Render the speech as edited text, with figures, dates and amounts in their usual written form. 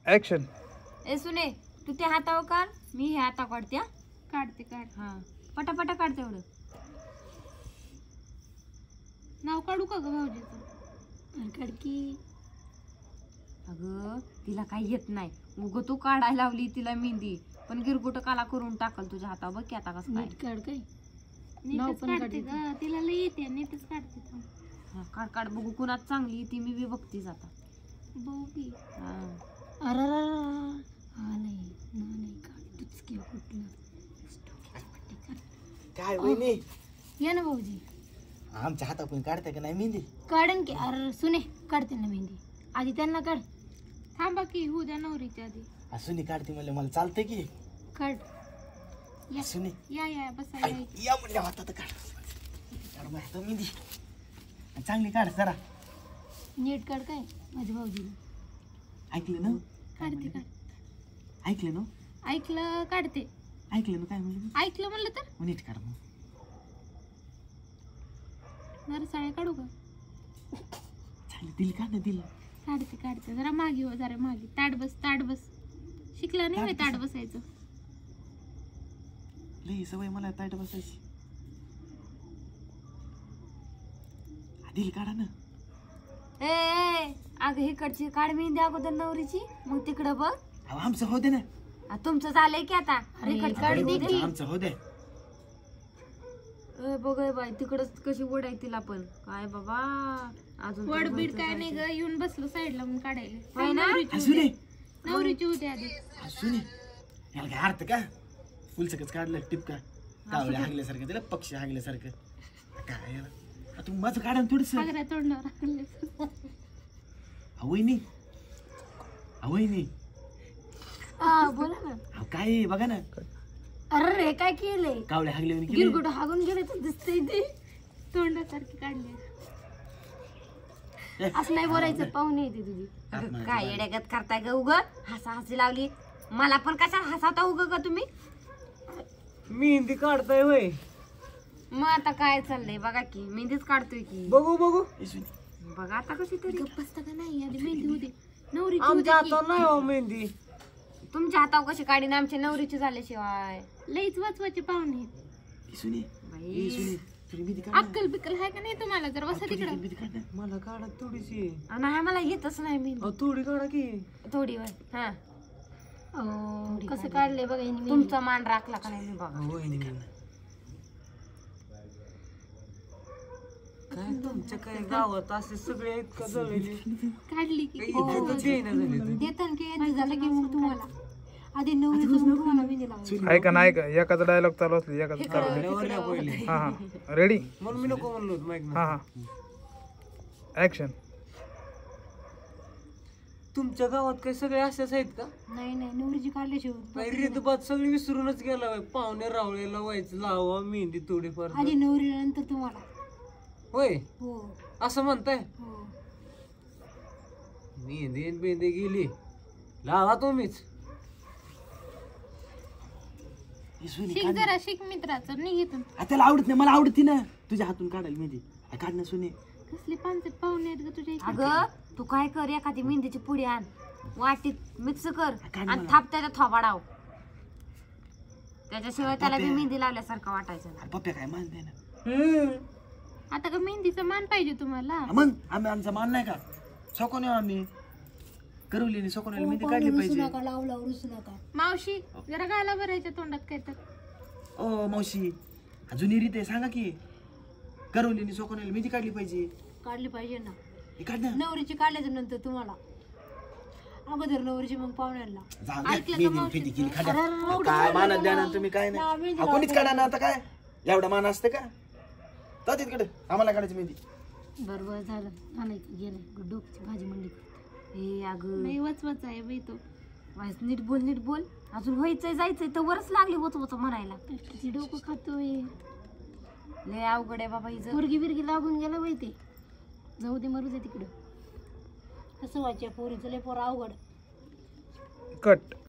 Action. ए सुने, तू त्या हातावर काढ, मी हे हाता काढते. काढते काढ. हा पटापटा काढते एवढं. नाव काढू का ग भाऊजीचं? काढ की. अगं तिला काही येत नाही, उग तू काढायला लावली तिला मेहंदी, पण गिरगुट काला करून टाकल तुझ्या हातावर. बघ की आता कसं काय. काढ काय नीटच काढते ग, तिला लई येते, नीटच काढते. हा, काढ काढ बघू कुणात चांगली ती मी बी बघतीच आता. बघू की. हा काय वहिनी या ना भाऊजी. आमच्या हाता पण काढताय का नाही मेहंदी? काढन की. अरे सुने, काढते ना मेहंदी. आधी त्यांना काढ. थांबा की होऊ द्या नवरीच्या आधी. सुनी काढते म्हणलं मला चालतंय की. काढ. या सुनी या या बसा. या म्हणल्या हातात काढ. काढ मस्त मेहंदी चांगली काढ जरा. नीट काढ काय माझ्या भाऊजीला. ऐकलं ना? काढते काढ. ऐकलं ना? ऐकलं काढते. ऐकलं ना काय म्हणलं? ऐकलं म्हणलं तर नीट काढ मग. नरसाळ्या काढू का? चालेल दिल काढ ना दिल. काढते काढते. जरा मागे हो, जरा मागे. ताट बस ताट बस. शिकला नाही ताट ताट बसायचं. लई सवय मला ताईट बसायची. दिल काढा ना. ए अगं इकडची काढ मेहंदी अगोदर नवरीची, मग तिकडं बघ. अहो आमचं हो दे ना. तुमचं झालंय की आता. इकडची काढ दे की. आमचं हो दे. बघ बाई तिकडच कशी ओढ आहे तिला पण. काय बाबा अजून वड बीड काय नाही ग, येऊन बसलो साईडला म्हणून काढायला. होय ना? सुने नवरीची होते आधी. सुने याला काय अर्थ का? फुलसकच काढलं टिपका कावळे हागल्यासारखं, त्याला पक्षी हागल्यासारखं. काय याला? तू माझं काढा ना थोडस. सागऱ्या तोंडावर हाकलले. वहिनी वहिनी बोला ना. काय आहे बघा ना. अरे रे काय केलंय? कावळे हागले गिरगुट हागून गेले तर दिसतंय ते. तोंडासारखी काढली. असं नाही बोलायचं, पाहुणे येते तुझी. अगं काय येड्यागत करताय ग उग. हसा हसी लावली मला पण. कशा हसावता उग ग तुम्ही? मेहंदी काढताय होय? मग आता काय चाललंय बघा की, मेहंदीच काढतोय की. बघू बघू. बघा आता कशी तरी. बसता का नाही? आधी मेहंदी होते. नवरीची आमच्या होते हातात नाही हो मेहंदी. तुमच्या हातावर कशी काढीन आमच्या नवरीची झाल्याशिवाय. लईच वाचवाचे पाहुणे आहेत. सुने बाई. सुने तुला भीती काढ अक्कल बिक्कल आहे का नाही तुम्हाला? जर बसा तिकडं. भीती काढ ना. मला काढा थोडीशी. नाही मला येतच नाही मेहंदी. थोडी काढा की. थोडी वेळ. हा कसं काढले बघा यांनी. तुमचा मान राखला का नाही मी बघा. वहिनी काय तुमच्या काय गावात असे सगळे आहेत का झालेले? काढली की. देतात की. झालं की मग तुम्हाला आधी नवरीचं तुम्हाला मेहंदी लावायची. ऐका ना ऐका, एकाचा डायलॉग चालू असले एकाचा चालू. हा हा रेडी. म्हणून मी नको म्हणलो होतो माहित हा हा ऍक्शन. तुमच्या गावात काही सगळे असेच आहेत का? नाही नाही, नवरीची काढल्याशिवाय काही रीतभात सगळी विसरूनच गेला बाई. पाहुणे रावळेला व्हायचं लावा मेहंदी थोडीफार. आधी नवरीला नंतर तुम्हाला. होय हो असं म्हणताय? हो. मेहंदी मेहंदी गेली लावा तुम्हीच. शिक जरा शिक मित्राचं निघितून. त्याला आवडत नाही, मला आवडती ना. तुझ्या हातून काढायला मेहंदी. काढ ना सुने. कसले पानसट पाहुणे आहेत ग तुझ्या इकडे. अगं तू काय कर, एखादी मेहंदीची पुडी आण, वाटीत मिक्स कर काय आणि मला? थाप त्याच्या थोबाडाव. त्याच्याशिवाय त्याला बी मेहंदी लावल्यासारखं वाटायचं नाही. पप्प्या काय मानते ना. आता का मेहंदीचा मान पाहिजे तुम्हाला? मग आम्ही आमचा मान नाही का? सोकोन आम्ही करवली सोकोनाला मेहंदी काढली पाहिजे. लावला रुसू नका. मावशी जरा घाला भरायच्या तोंडात काय तर. ओ मावशी जुनी रीत आहे, सांगा की. करवली सोकोनाला मेहंदी काढली पाहिजे. काढली पाहिजे ना. हे काढ ना. नवरीची काढल्याच्या नंतर तुम्हाला. अगोदर नवरीची मग पाहुण्याला. जाऊ द्या, मेहंदी फिदी केली काढा. काय मानत द्या ना तुम्ही, काय नाही. कोणीच काढा ना आता. काय एवढा मान असतं का? जा तिकडे, आम्हाला काढायची मेहंदी. बरोबर झालं. आणायचं गेलं डोकची भाजी म्हणली. हे अगं नाही वचवच आहे बाई तो. वाईस नीट बोल नीट बोल. अजून व्हायचंय जायचंय तर वरच लागली होत होत म्हणायला. किती डोकं खातोय. लय अवघड आहे बाबा हिचं. पोरगी बिरगी लागून गेला बाई ते. जाऊ दे मरू दे तिकडं. कसं व्हायच्या पोरीचं लय पोर अवघड. कट.